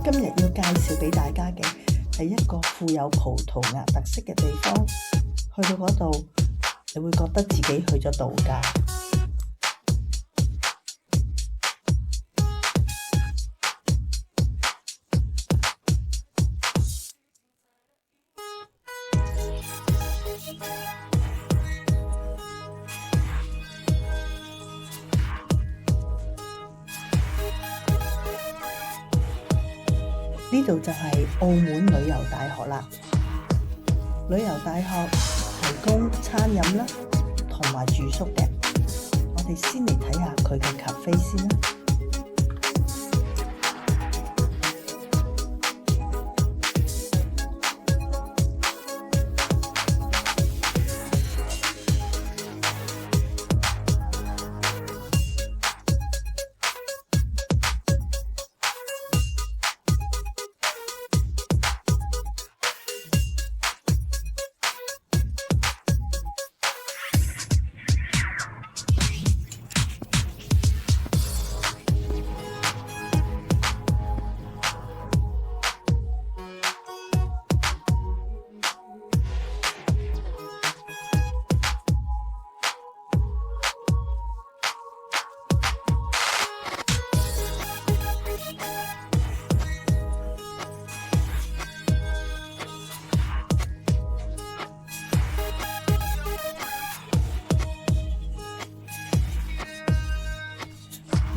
今日要介紹俾大家嘅係一個富有葡萄牙特色嘅地方，去到嗰度你會覺得自己去咗度假。呢度就係澳門旅遊大學啦。旅遊大學提供餐飲啦，同埋住宿嘅。我哋先嚟睇下佢嘅咖啡先啦。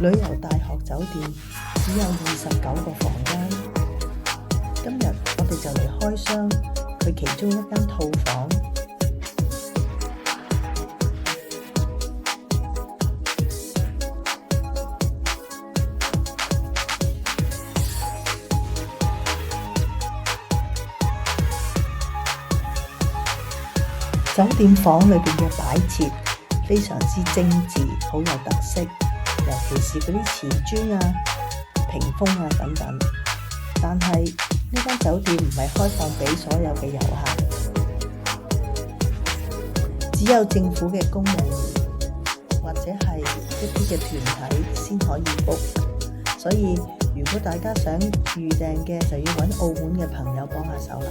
旅遊大學酒店只有29個房間，今日我哋就嚟開箱佢其中一間套房。酒店房裏邊嘅擺設非常之精緻，好有特色。尤其是嗰啲瓷磚啊、屏風啊等等，但係呢間酒店唔係開放俾所有嘅遊客，只有政府嘅公務員或者係一啲嘅團體先可以 book。所以如果大家想預訂嘅，就要揾澳門嘅朋友幫下手啦。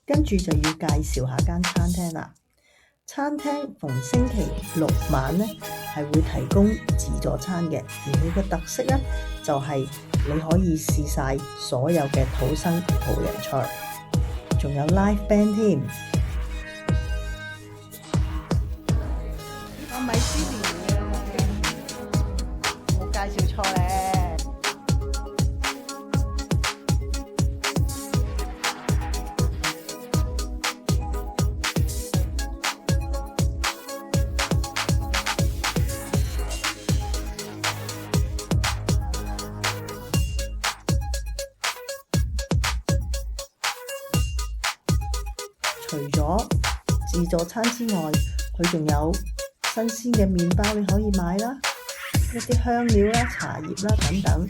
跟住就要介紹下間餐廳啦。餐廳逢星期六晚呢係會提供自助餐嘅，而佢嘅特色呢就係你可以試晒所有嘅土生葡人菜，仲有 live band 添。我米芝蓮嘅，冇介紹錯咧。除咗自助餐之外，佢仲有新鮮嘅麵包你可以買啦，一啲香料啦、茶葉啦等等。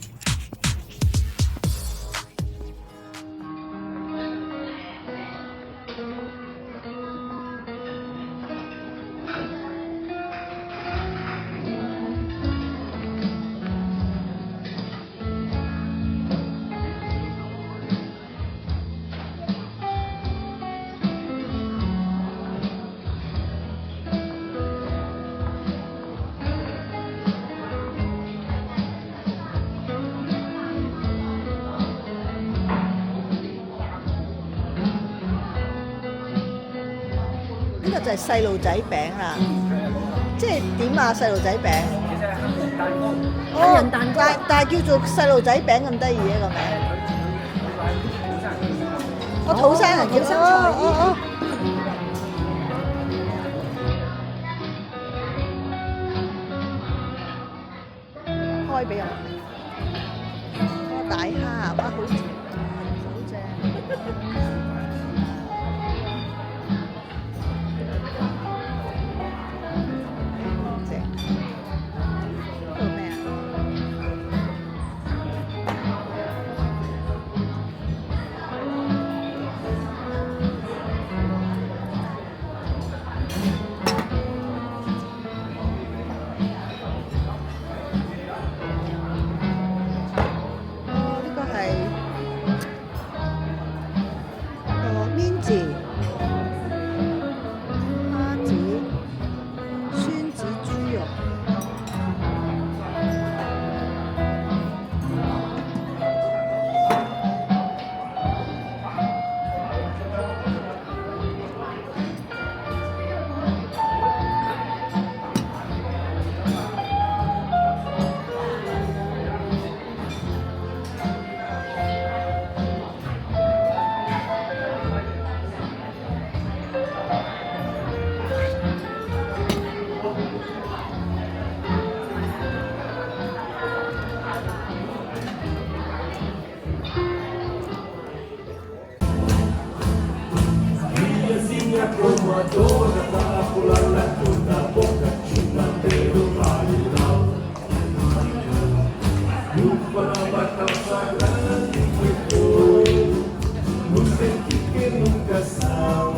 呢個就係細路仔餅啦，即係點啊？細路仔餅，人蛋糕，但係叫做細路仔餅咁得意嘅個名。我土生人叫生菜。開俾我。個大蝦啊，哇，好正，好正。正。呢個咩啊？呢個係麵子、蝦子、酸子豬肉。Como a dona da pulala toda a boca chula pelo validão. No Panamá sagrada que foi, no sente que nunca são.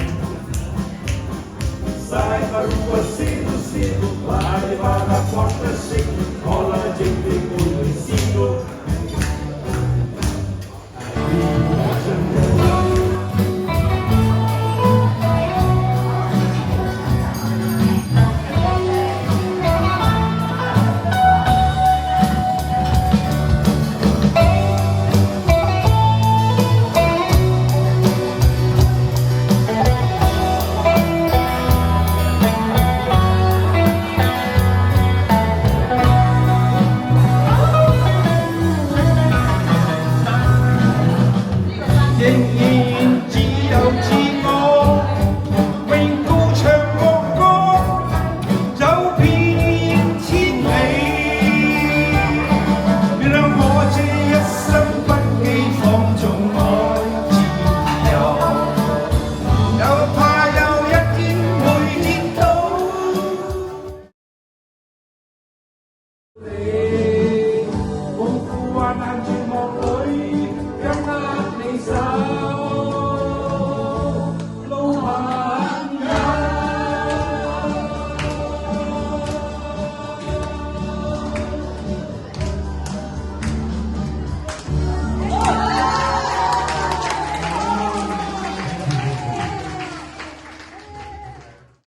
Sai para o parceiro cedo, vai levar a porta cheia, rola a gente com o ensino. Aí na janela. Kung kuha ng